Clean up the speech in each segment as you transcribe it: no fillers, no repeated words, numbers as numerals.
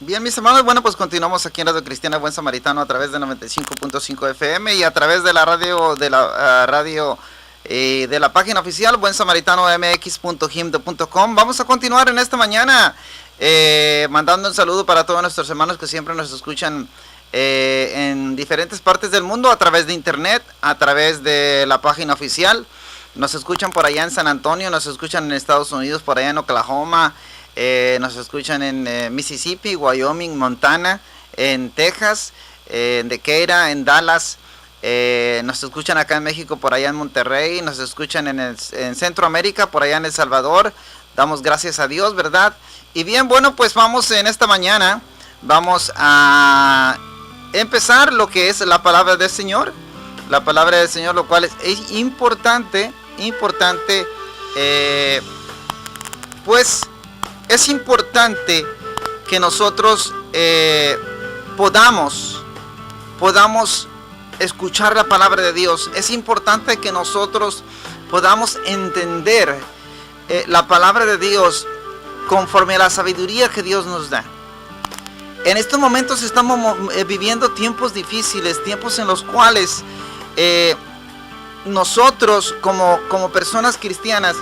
Bien, mis hermanos, bueno, pues continuamos aquí en Radio Cristiana Buen Samaritano a través de 95.5 FM y a través de la radio de la página oficial buensamaritano.mx.himdo.com. Vamos a continuar en esta mañana mandando un saludo para todos nuestros hermanos que siempre nos escuchan en diferentes partes del mundo a través de internet, a través de la página oficial. Nos escuchan por allá en San Antonio, nos escuchan en Estados Unidos, por allá en Oklahoma. Nos escuchan en Mississippi, Wyoming, Montana, en Texas, en Decatur, en Dallas. Nos escuchan acá en México, por allá en Monterrey. Nos escuchan en Centroamérica, por allá en El Salvador. Damos gracias a Dios, ¿verdad? Y bien, bueno, pues vamos en esta mañana. Vamos a empezar lo que es la palabra del Señor. La palabra del Señor, lo cual es importante, pues... Es importante que nosotros podamos escuchar la palabra de Dios. Es importante que nosotros podamos entender la palabra de Dios conforme a la sabiduría que Dios nos da. En estos momentos estamos viviendo tiempos difíciles, tiempos en los cuales nosotros como personas cristianas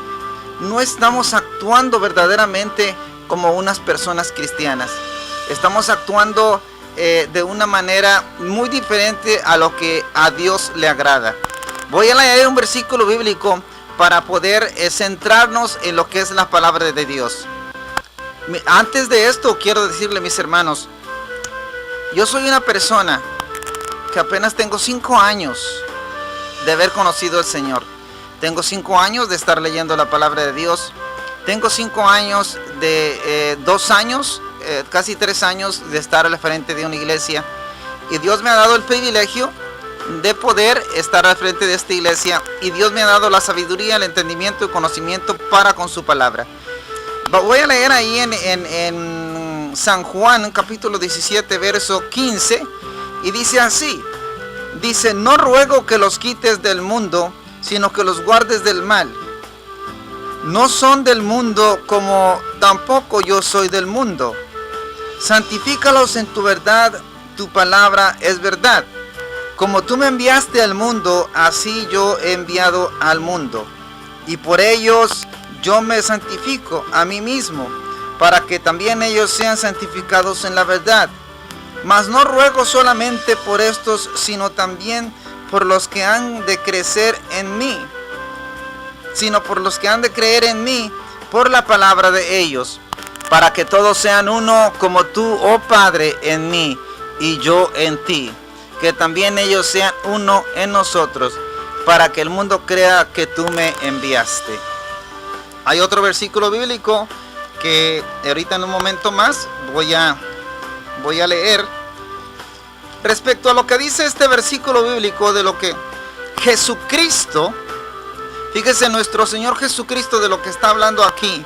no estamos actuando verdaderamente como unas personas cristianas. Estamos actuando de una manera muy diferente a lo que a Dios le agrada. Voy a leer un versículo bíblico para poder centrarnos en lo que es la palabra de Dios. Antes de esto quiero decirle, mis hermanos, yo soy una persona que apenas tengo 5 años de haber conocido al Señor. Tengo 5 años de estar leyendo la palabra de Dios. Tengo 5 años de 2 años, casi 3 años de estar al frente de una iglesia. Y Dios me ha dado el privilegio de poder estar al frente de esta iglesia. Y Dios me ha dado la sabiduría, el entendimiento y conocimiento para con su palabra. Voy a leer ahí en San Juan, capítulo 17, verso 15. Y dice así. Dice, no ruego que los quites del mundo, sino que los guardes del mal. No son del mundo, como tampoco yo soy del mundo. Santifícalos en tu verdad, tu palabra es verdad. Como tú me enviaste al mundo, así yo he enviado al mundo. Y por ellos yo me santifico a mí mismo, para que también ellos sean santificados en la verdad. Mas no ruego solamente por estos, sino también por los que han de crecer en mí, sino por los que han de creer en mí, por la palabra de ellos, para que todos sean uno, como tú, oh Padre, en mí, y yo en ti, que también ellos sean uno en nosotros, para que el mundo crea que tú me enviaste. Hay otro versículo bíblico que ahorita en un momento más voy a leer. Respecto a lo que dice este versículo bíblico de lo que Jesucristo, fíjese, nuestro Señor Jesucristo, de lo que está hablando aquí,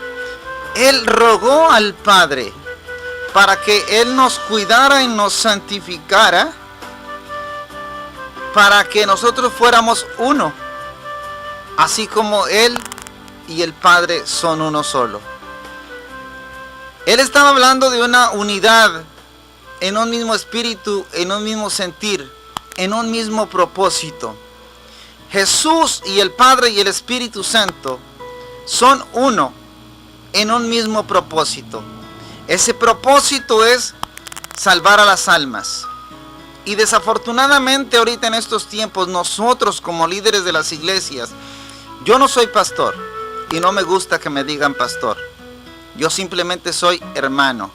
Él rogó al Padre para que Él nos cuidara y nos santificara, para que nosotros fuéramos uno, así como Él y el Padre son uno solo. Él estaba hablando de una unidad en un mismo espíritu, en un mismo sentir, en un mismo propósito. Jesús y el Padre y el Espíritu Santo son uno en un mismo propósito. Ese propósito es salvar a las almas. Y desafortunadamente ahorita en estos tiempos, nosotros como líderes de las iglesias, yo no soy pastor y no me gusta que me digan pastor. Yo simplemente soy hermano.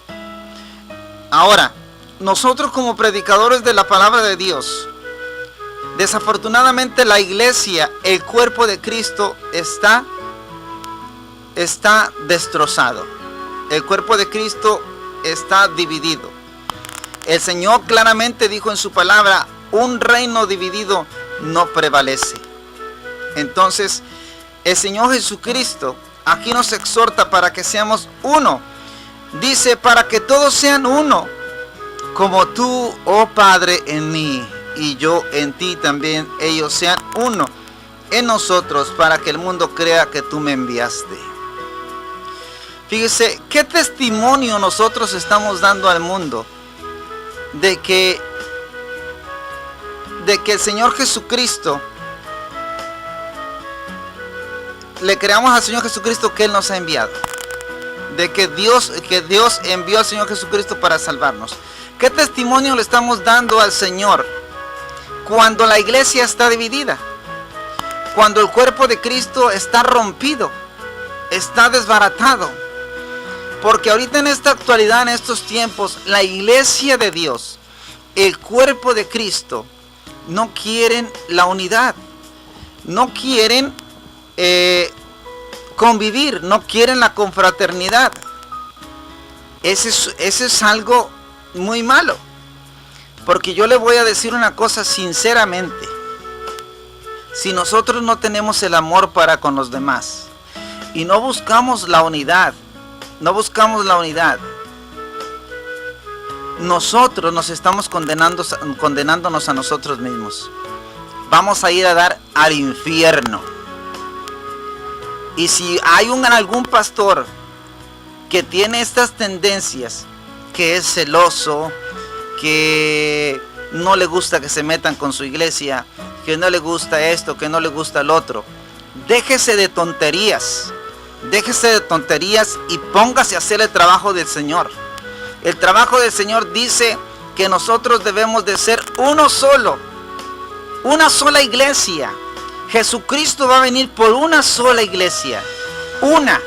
Ahora, nosotros como predicadores de la palabra de Dios, desafortunadamente la iglesia, el cuerpo de Cristo está destrozado. El cuerpo de Cristo está dividido. El Señor claramente dijo en su palabra, un reino dividido no prevalece. Entonces, el Señor Jesucristo aquí nos exhorta para que seamos uno. Dice, para que todos sean uno, como tú, oh Padre, en mí, y yo en ti también, ellos sean uno en nosotros, para que el mundo crea que tú me enviaste. Fíjese, ¿qué testimonio nosotros estamos dando al mundo de que el Señor Jesucristo, le creamos al Señor Jesucristo que Él nos ha enviado? De que Dios envió al Señor Jesucristo para salvarnos. ¿Qué testimonio le estamos dando al Señor cuando la iglesia está dividida? Cuando el cuerpo de Cristo está rompido, está desbaratado. Porque ahorita en esta actualidad, en estos tiempos, la iglesia de Dios, el cuerpo de Cristo, no quieren la unidad. No quieren convivir, no quieren la confraternidad. Ese es algo muy malo. Porque yo le voy a decir una cosa sinceramente. Si nosotros no tenemos el amor para con los demás y no buscamos la unidad, nosotros nos estamos condenándonos a nosotros mismos. Vamos a ir a dar al infierno. Y si hay algún pastor que tiene estas tendencias, que es celoso, que no le gusta que se metan con su iglesia, que no le gusta esto, que no le gusta el otro, déjese de tonterías y póngase a hacer el trabajo del Señor. El trabajo del Señor dice que nosotros debemos de ser uno solo, una sola iglesia. Jesucristo va a venir por una sola iglesia, una.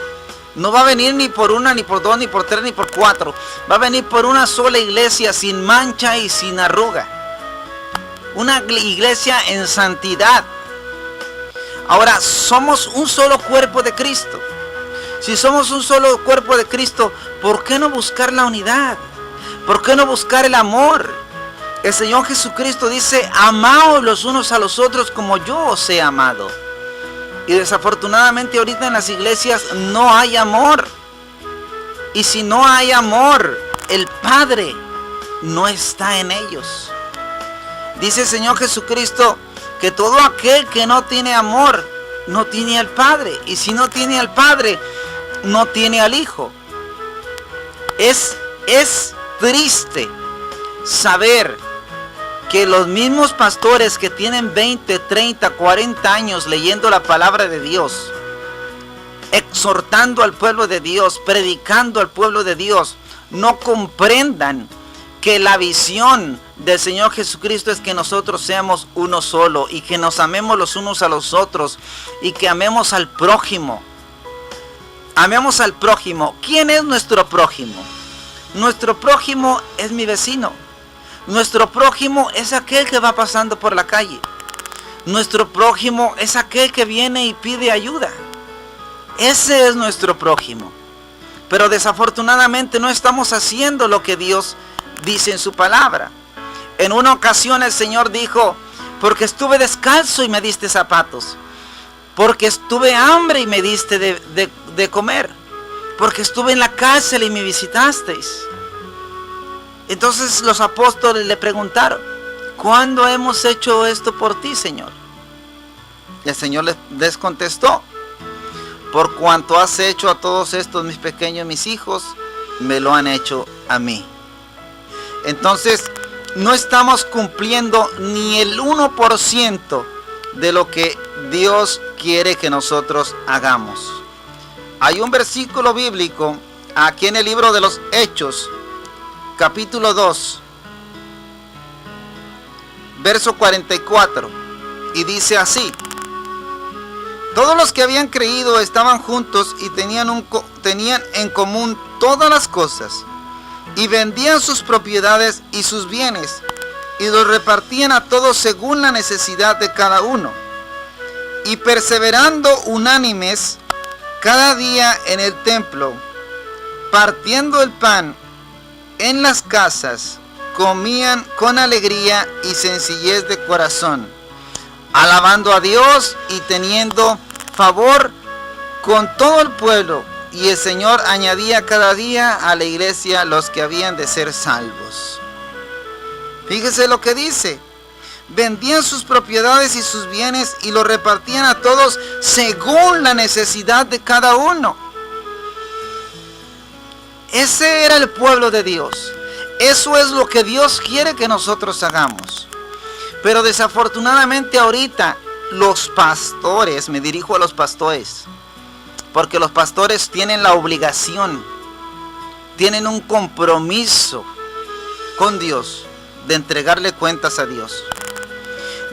No va a venir ni por una, ni por dos, ni por tres, ni por cuatro. Va a venir por una sola iglesia sin mancha y sin arruga. Una iglesia en santidad. Ahora, somos un solo cuerpo de Cristo. Si somos un solo cuerpo de Cristo, ¿por qué no buscar la unidad? ¿Por qué no buscar el amor? El Señor Jesucristo dice, amaos los unos a los otros como yo os he amado. Y desafortunadamente ahorita en las iglesias no hay amor. Y si no hay amor, el Padre no está en ellos. Dice el Señor Jesucristo que todo aquel que no tiene amor, no tiene al Padre. Y si no tiene al Padre, no tiene al Hijo. Es triste saber que los mismos pastores que tienen 20, 30, 40 años leyendo la palabra de Dios, exhortando al pueblo de Dios, predicando al pueblo de Dios, no comprendan que la visión del Señor Jesucristo es que nosotros seamos uno solo y que nos amemos los unos a los otros y que amemos al prójimo. Amemos al prójimo. ¿Quién es nuestro prójimo? Nuestro prójimo es mi vecino. Nuestro prójimo es aquel que va pasando por la calle. Nuestro prójimo es aquel que viene y pide ayuda. Ese es nuestro prójimo. Pero desafortunadamente no estamos haciendo lo que Dios dice en su palabra. En una ocasión el Señor dijo, porque estuve descalzo y me diste zapatos. Porque estuve hambre y me diste de comer. Porque estuve en la cárcel y me visitasteis. Entonces los apóstoles le preguntaron, ¿cuándo hemos hecho esto por ti, Señor? Y el Señor les contestó, por cuanto has hecho a todos estos mis pequeños, mis hijos, me lo han hecho a mí. Entonces, no estamos cumpliendo ni el 1% de lo que Dios quiere que nosotros hagamos. Hay un versículo bíblico aquí en el libro de los Hechos, capítulo 2, verso 44, y dice así: todos los que habían creído estaban juntos y tenían en común todas las cosas, y vendían sus propiedades y sus bienes, y los repartían a todos según la necesidad de cada uno, y perseverando unánimes cada día en el templo, partiendo el pan en las casas, comían con alegría y sencillez de corazón, alabando a Dios y teniendo favor con todo el pueblo. Y el Señor añadía cada día a la iglesia los que habían de ser salvos. Fíjese lo que dice: vendían sus propiedades y sus bienes y los repartían a todos según la necesidad de cada uno. Ese era el pueblo de Dios. Eso es lo que Dios quiere que nosotros hagamos. Pero desafortunadamente ahorita los pastores, me dirijo a los pastores, porque los pastores tienen la obligación, tienen un compromiso con Dios de entregarle cuentas a Dios.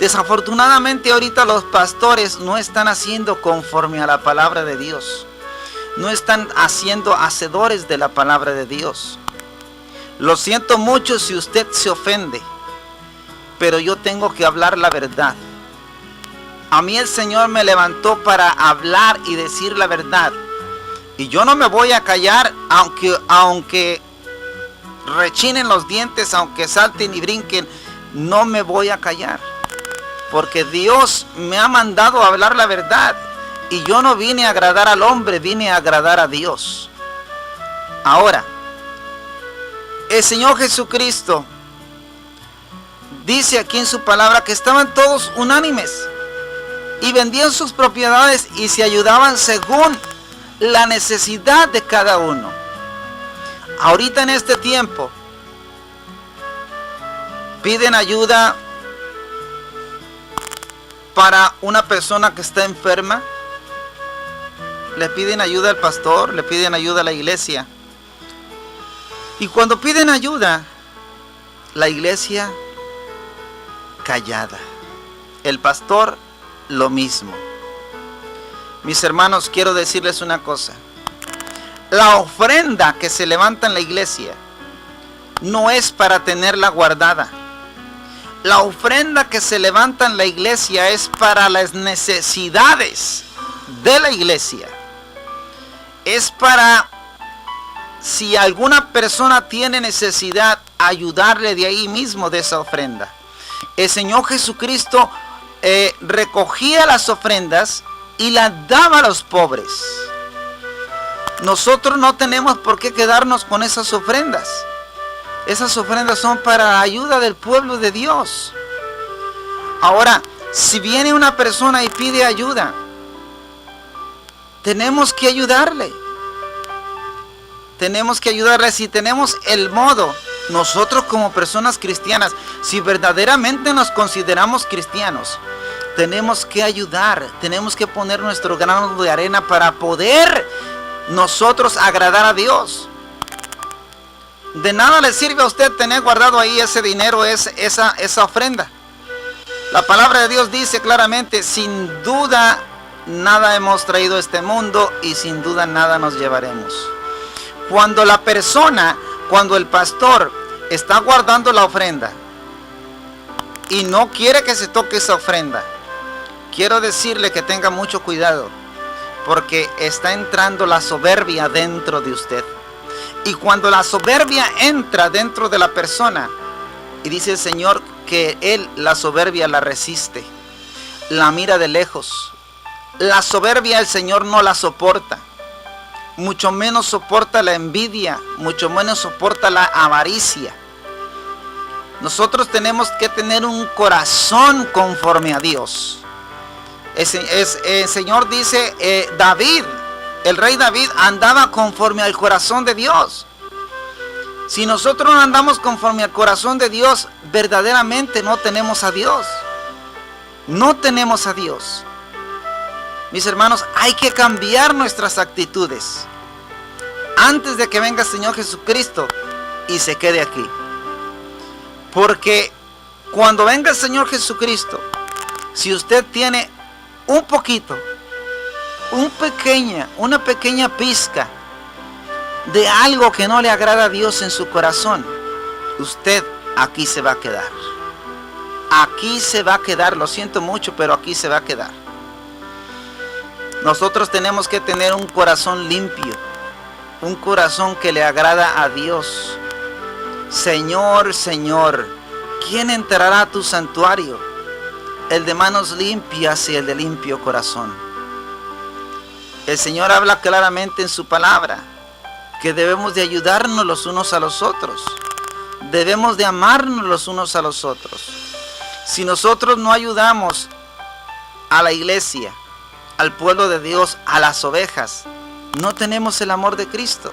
Desafortunadamente ahorita los pastores no están haciendo conforme a la palabra de Dios. No están haciendo hacedores de la palabra de Dios. Lo siento mucho si usted se ofende, pero yo tengo que hablar la verdad. A mí el Señor me levantó para hablar y decir la verdad. Y yo no me voy a callar aunque rechinen los dientes, aunque salten y brinquen, no me voy a callar. Porque Dios me ha mandado a hablar la verdad. Y yo no vine a agradar al hombre, vine a agradar a Dios. Ahora, el Señor Jesucristo dice aquí en su palabra que estaban todos unánimes y vendían sus propiedades y se ayudaban según la necesidad de cada uno. Ahorita en este tiempo piden ayuda para una persona que está enferma. Le piden ayuda al pastor, le piden ayuda a la iglesia. Y cuando piden ayuda, la iglesia callada. El pastor lo mismo. Mis hermanos, quiero decirles una cosa. La ofrenda que se levanta en la iglesia no es para tenerla guardada. La ofrenda que se levanta en la iglesia es para las necesidades de la iglesia. Es para, si alguna persona tiene necesidad, ayudarle de ahí mismo de esa ofrenda. El Señor Jesucristo recogía las ofrendas y las daba a los pobres. Nosotros no tenemos por qué quedarnos con esas ofrendas. Esas ofrendas son para la ayuda del pueblo de Dios. Ahora, si viene una persona y pide ayuda, tenemos que ayudarle. Tenemos que ayudarle. Si tenemos el modo, nosotros como personas cristianas, si verdaderamente nos consideramos cristianos, tenemos que ayudar. Tenemos que poner nuestro grano de arena para poder nosotros agradar a Dios. De nada le sirve a usted tener guardado ahí ese dinero, esa ofrenda. La palabra de Dios dice claramente, sin duda nada hemos traído a este mundo y sin duda nada nos llevaremos. Cuando el pastor está guardando la ofrenda y no quiere que se toque esa ofrenda, quiero decirle que tenga mucho cuidado, porque está entrando la soberbia dentro de usted. Y cuando la soberbia entra dentro de la persona, y dice el Señor que Él la soberbia la resiste, la mira de lejos. La soberbia el Señor no la soporta, mucho menos soporta la envidia, mucho menos soporta la avaricia. Nosotros tenemos que tener un corazón conforme a Dios. El Señor dice, David, el rey David andaba conforme al corazón de Dios. Si nosotros no andamos conforme al corazón de Dios, verdaderamente no tenemos a Dios. No tenemos a Dios. Mis hermanos, hay que cambiar nuestras actitudes antes de que venga el Señor Jesucristo y se quede aquí. Porque cuando venga el Señor Jesucristo, si usted tiene un poquito, una pequeña pizca de algo que no le agrada a Dios en su corazón, usted aquí se va a quedar. Aquí se va a quedar, lo siento mucho, pero aquí se va a quedar. Nosotros tenemos que tener un corazón limpio, un corazón que le agrada a Dios. Señor, Señor, ¿quién entrará a tu santuario? El de manos limpias y el de limpio corazón. El Señor habla claramente en su palabra que debemos de ayudarnos los unos a los otros. Debemos de amarnos los unos a los otros. Si nosotros no ayudamos a la iglesia, al pueblo de Dios, a las ovejas, no tenemos el amor de Cristo.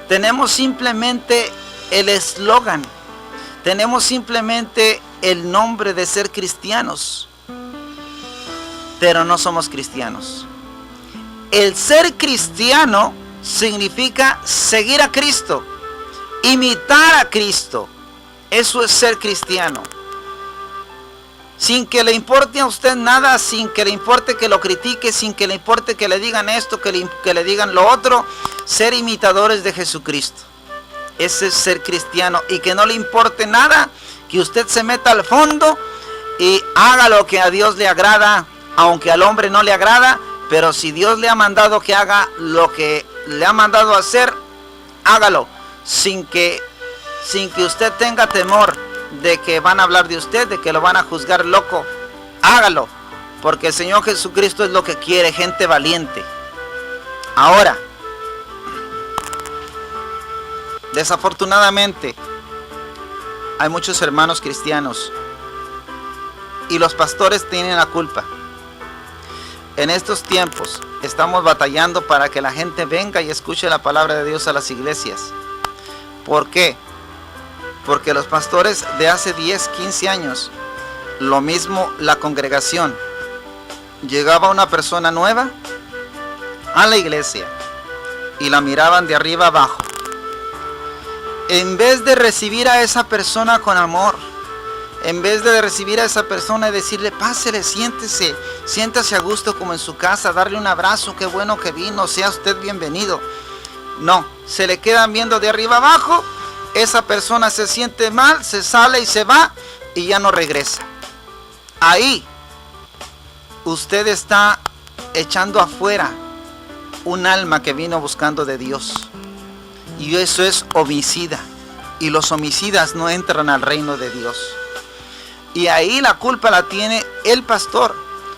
Tenemos simplemente el eslogan. Tenemos simplemente el nombre de ser cristianos. Pero no somos cristianos. El ser cristiano significa seguir a Cristo, imitar a Cristo. Eso es ser cristiano. Sin que le importe a usted nada, sin que le importe que lo critique, sin que le importe que le digan esto, que le digan lo otro, ser imitadores de Jesucristo. Ese es ser cristiano, y que no le importe nada, que usted se meta al fondo y haga lo que a Dios le agrada, aunque al hombre no le agrada, pero si Dios le ha mandado que haga lo que le ha mandado hacer, hágalo, sin que usted tenga temor de que van a hablar de usted, de que lo van a juzgar loco. Hágalo, porque el Señor Jesucristo es lo que quiere, gente valiente. Ahora, desafortunadamente, hay muchos hermanos cristianos y los pastores tienen la culpa. En estos tiempos estamos batallando para que la gente venga y escuche la palabra de Dios a las iglesias. ¿Por qué? Porque los pastores de hace 10, 15 años, lo mismo la congregación. Llegaba una persona nueva a la iglesia y la miraban de arriba abajo. En vez de recibir a esa persona con amor, en vez de recibir a esa persona y decirle, pásele, siéntese a gusto como en su casa, darle un abrazo, qué bueno que vino, sea usted bienvenido. No, se le quedan viendo de arriba abajo, esa persona se siente mal, se sale y se va y ya no regresa. Ahí usted está echando afuera un alma que vino buscando de Dios. Y eso es homicida. Y los homicidas no entran al reino de Dios. Y ahí la culpa la tiene el pastor,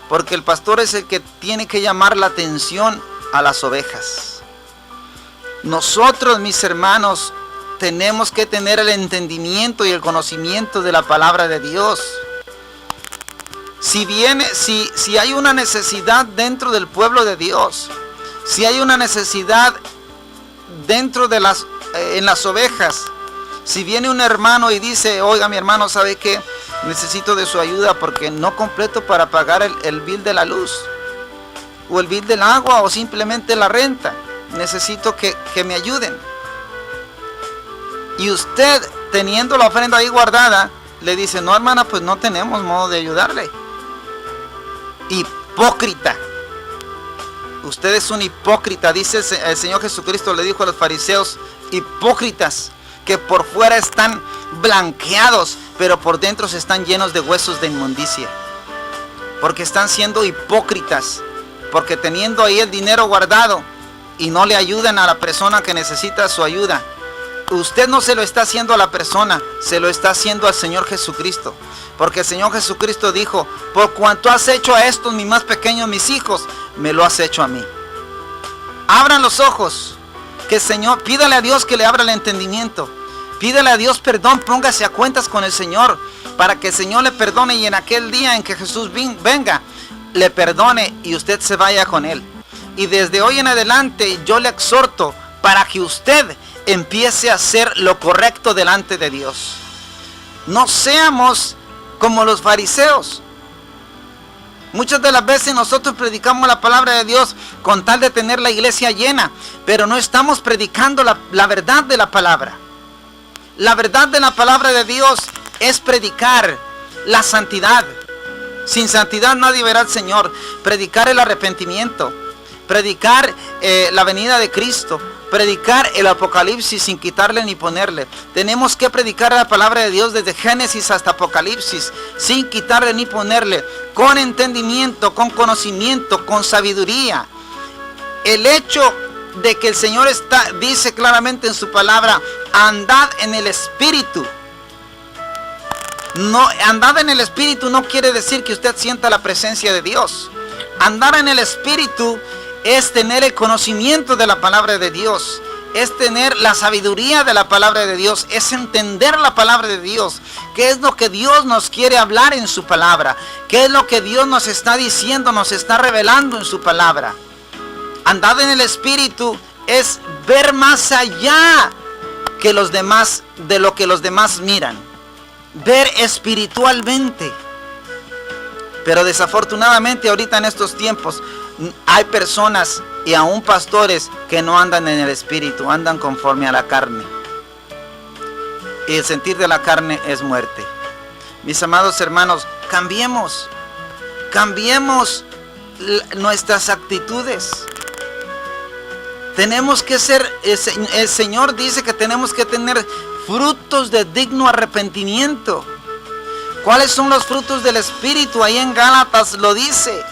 porque el pastor es el que tiene que llamar la atención a las ovejas. Nosotros, mis hermanos, tenemos que tener el entendimiento y el conocimiento de la palabra de Dios. Si hay una necesidad dentro del pueblo de Dios, si hay una necesidad dentro de en las ovejas, si viene un hermano y dice, oiga, mi hermano, ¿sabe qué? Necesito de su ayuda porque no completo para pagar el bill de la luz, o el bill del agua, o simplemente la renta. Necesito que me ayuden. Y usted, teniendo la ofrenda ahí guardada, le dice, no, hermana, pues no tenemos modo de ayudarle. Hipócrita. Usted es un hipócrita. Dice el Señor Jesucristo, le dijo a los fariseos, hipócritas, que por fuera están blanqueados, pero por dentro se están llenos de huesos de inmundicia. Porque están siendo hipócritas, porque teniendo ahí el dinero guardado y no le ayudan a la persona que necesita su ayuda. Usted no se lo está haciendo a la persona, se lo está haciendo al Señor Jesucristo. Porque el Señor Jesucristo dijo, por cuanto has hecho a estos mis más pequeños, mis hijos, me lo has hecho a mí. Abran los ojos, que el Señor, pídale a Dios que le abra el entendimiento. Pídale a Dios perdón, póngase a cuentas con el Señor, para que el Señor le perdone y en aquel día en que Jesús venga, le perdone y usted se vaya con Él. Y desde hoy en adelante yo le exhorto para que usted empiece a hacer lo correcto delante de Dios. No seamos como los fariseos. Muchas de las veces nosotros predicamos la palabra de Dios con tal de tener la iglesia llena, pero no estamos predicando la verdad de la palabra. La verdad de la palabra de Dios es predicar la santidad. Sin santidad nadie verá al Señor. Predicar el arrepentimiento, predicar la venida de Cristo, predicar el Apocalipsis sin quitarle ni ponerle. Tenemos que predicar la palabra de Dios desde Génesis hasta Apocalipsis, sin quitarle ni ponerle, con entendimiento, con conocimiento, con sabiduría. El hecho de que el Señor dice claramente en su palabra, andad en el Espíritu. No, andar en el Espíritu no quiere decir que usted sienta la presencia de Dios. Andar en el Espíritu es tener el conocimiento de la palabra de Dios, es tener la sabiduría de la palabra de Dios, es entender la palabra de Dios, qué es lo que Dios nos quiere hablar en su palabra, qué es lo que Dios nos está diciendo, nos está revelando en su palabra. Andad en el Espíritu es ver más allá que los demás, de lo que los demás miran. Ver espiritualmente. Pero desafortunadamente ahorita en estos tiempos hay personas y aún pastores que no andan en el espíritu, andan conforme a la carne. Y el sentir de la carne es muerte. Mis amados hermanos, cambiemos nuestras actitudes. Tenemos que ser, el Señor dice que tenemos que tener frutos de digno arrepentimiento. ¿Cuáles son los frutos del Espíritu? Ahí en Gálatas lo dice.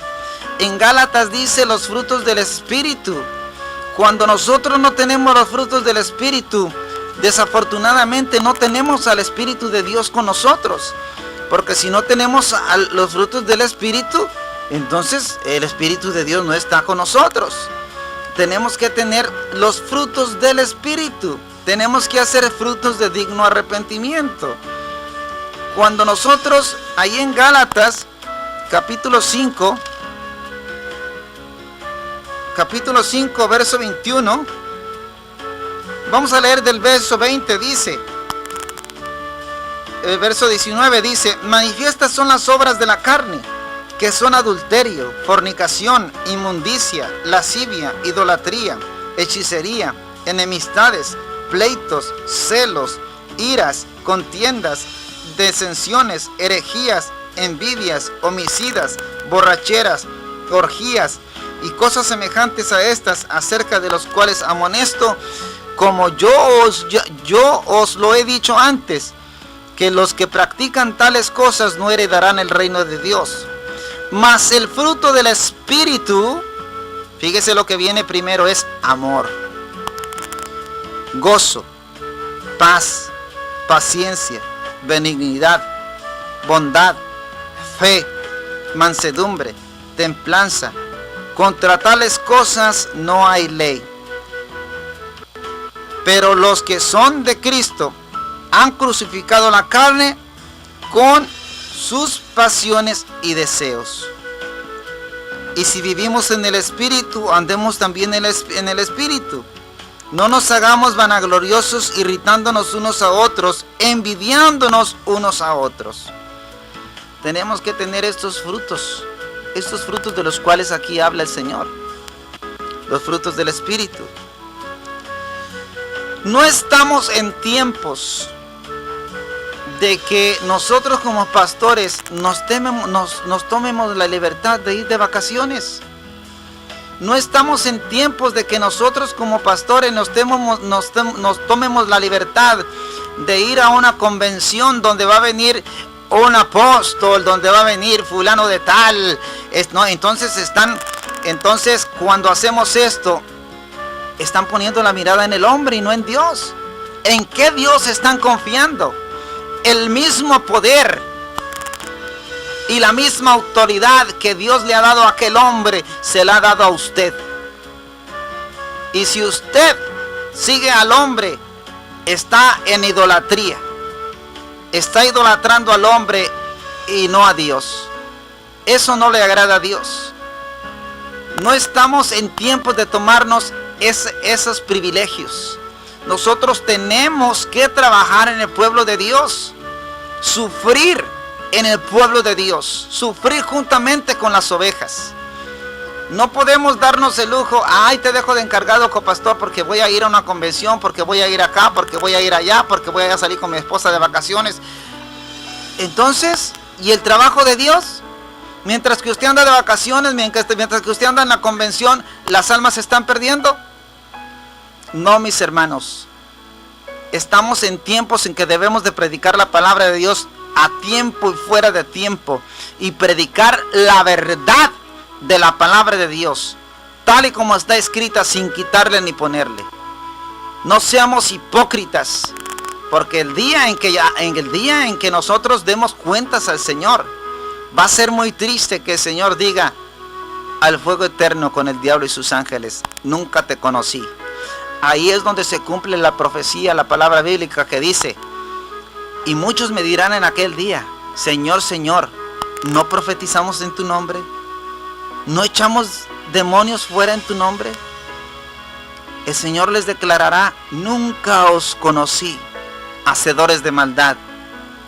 En Gálatas dice los frutos del Espíritu. Cuando nosotros no tenemos los frutos del Espíritu, desafortunadamente no tenemos al Espíritu de Dios con nosotros. Porque si no tenemos los frutos del Espíritu, entonces el Espíritu de Dios no está con nosotros. Tenemos que tener los frutos del Espíritu. Tenemos que hacer frutos de digno arrepentimiento. Cuando nosotros, ahí en Gálatas, capítulo 5, verso 21, vamos a leer del verso 20, dice, el verso 19 dice, manifiestas son las obras de la carne, que son adulterio, fornicación, inmundicia, lascivia, idolatría, hechicería, enemistades, pleitos, celos, iras, contiendas, disensiones, herejías, envidias, homicidas, borracheras, orgías y cosas semejantes a estas, acerca de los cuales amonesto, como yo os lo he dicho antes, que los que practican tales cosas no heredarán el reino de Dios. Mas el fruto del Espíritu, fíjese lo que viene primero, es amor, gozo, paz, paciencia, benignidad, bondad, fe, mansedumbre, templanza. Contra tales cosas no hay ley. Pero los que son de Cristo han crucificado la carne con sus pasiones y deseos. Y si vivimos en el Espíritu, andemos también en el Espíritu. No nos hagamos vanagloriosos, irritándonos unos a otros, envidiándonos unos a otros. Tenemos que tener estos frutos de los cuales aquí habla el Señor. Los frutos del Espíritu. No estamos en tiempos de que nosotros como pastores nos tomemos la libertad de ir de vacaciones. No estamos en tiempos de que nosotros como pastores nos tomemos la libertad de ir a una convención donde va a venir un apóstol, donde va a venir fulano de tal. Entonces cuando hacemos esto, están poniendo la mirada en el hombre y no en Dios. ¿En qué Dios están confiando? El mismo poder y la misma autoridad que Dios le ha dado a aquel hombre, se la ha dado a usted. Y si usted sigue al hombre, está en idolatría. Está idolatrando al hombre y no a Dios. Eso no le agrada a Dios. No estamos en tiempos de tomarnos esos privilegios. Nosotros tenemos que trabajar en el pueblo de Dios, sufrir en el pueblo de Dios, sufrir juntamente con las ovejas. No podemos darnos el lujo, ay, te dejo de encargado, copastor, porque voy a ir a una convención, porque voy a ir acá, porque voy a ir allá, porque voy a salir con mi esposa de vacaciones. Entonces, ¿y el trabajo de Dios? Mientras que usted anda de vacaciones, mientras que usted anda en la convención, ¿las almas se están perdiendo? No, mis hermanos. Estamos en tiempos en que debemos de predicar la palabra de Dios a tiempo y fuera de tiempo, y predicar la verdad de la palabra de Dios, tal y como está escrita, sin quitarle ni ponerle. No seamos hipócritas, porque el día en que nosotros demos cuentas al Señor, va a ser muy triste que el Señor diga al fuego eterno con el diablo y sus ángeles: nunca te conocí. Ahí es donde se cumple la profecía, la palabra bíblica que dice: y muchos me dirán en aquel día: Señor, Señor, ¿no profetizamos en tu nombre? ¿No echamos demonios fuera en tu nombre? el Señor les declarará: nunca os conocí, hacedores de maldad,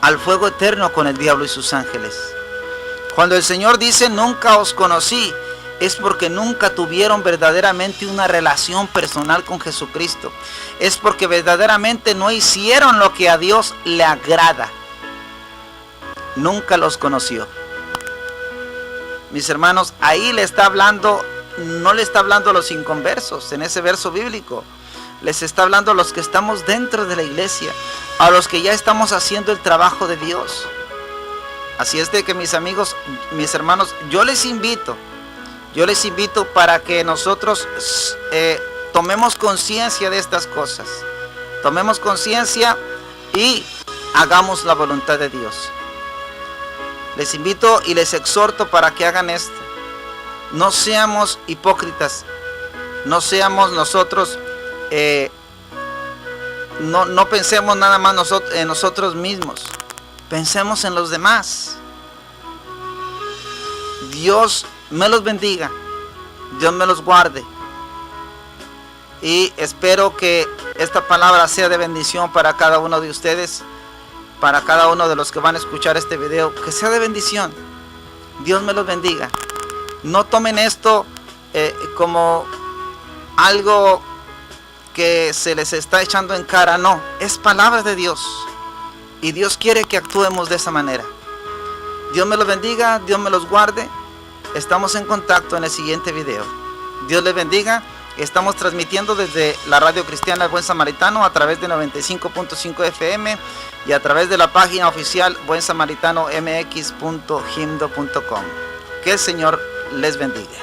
al fuego eterno con el diablo y sus ángeles. Cuando el Señor dice nunca os conocí, es porque nunca tuvieron verdaderamente una relación personal con Jesucristo. Es porque verdaderamente no hicieron lo que a Dios le agrada. Nunca los conoció. Mis hermanos, ahí le está hablando, no le está hablando a los inconversos en ese verso bíblico. Les está hablando a los que estamos dentro de la iglesia, a los que ya estamos haciendo el trabajo de Dios. Así es de que, mis amigos, mis hermanos, yo les invito para que nosotros tomemos conciencia de estas cosas. Tomemos conciencia y hagamos la voluntad de Dios. Les invito y les exhorto para que hagan esto. No seamos hipócritas. No seamos nosotros, no pensemos nada más en nosotros mismos. Pensemos en los demás. Dios me los bendiga. Dios me los guarde. Y espero que esta palabra sea de bendición para cada uno de ustedes, para cada uno de los que van a escuchar este video. Que sea de bendición. Dios me los bendiga. No tomen esto como algo que se les está echando en cara. No, es palabra de Dios. Y Dios quiere que actuemos de esa manera. Dios me los bendiga, Dios me los guarde. Estamos en contacto en el siguiente video. Dios les bendiga. Estamos transmitiendo desde la Radio Cristiana El Buen Samaritano a través de 95.5 FM y a través de la página oficial buensamaritanomx.himdo.com. Que el Señor les bendiga.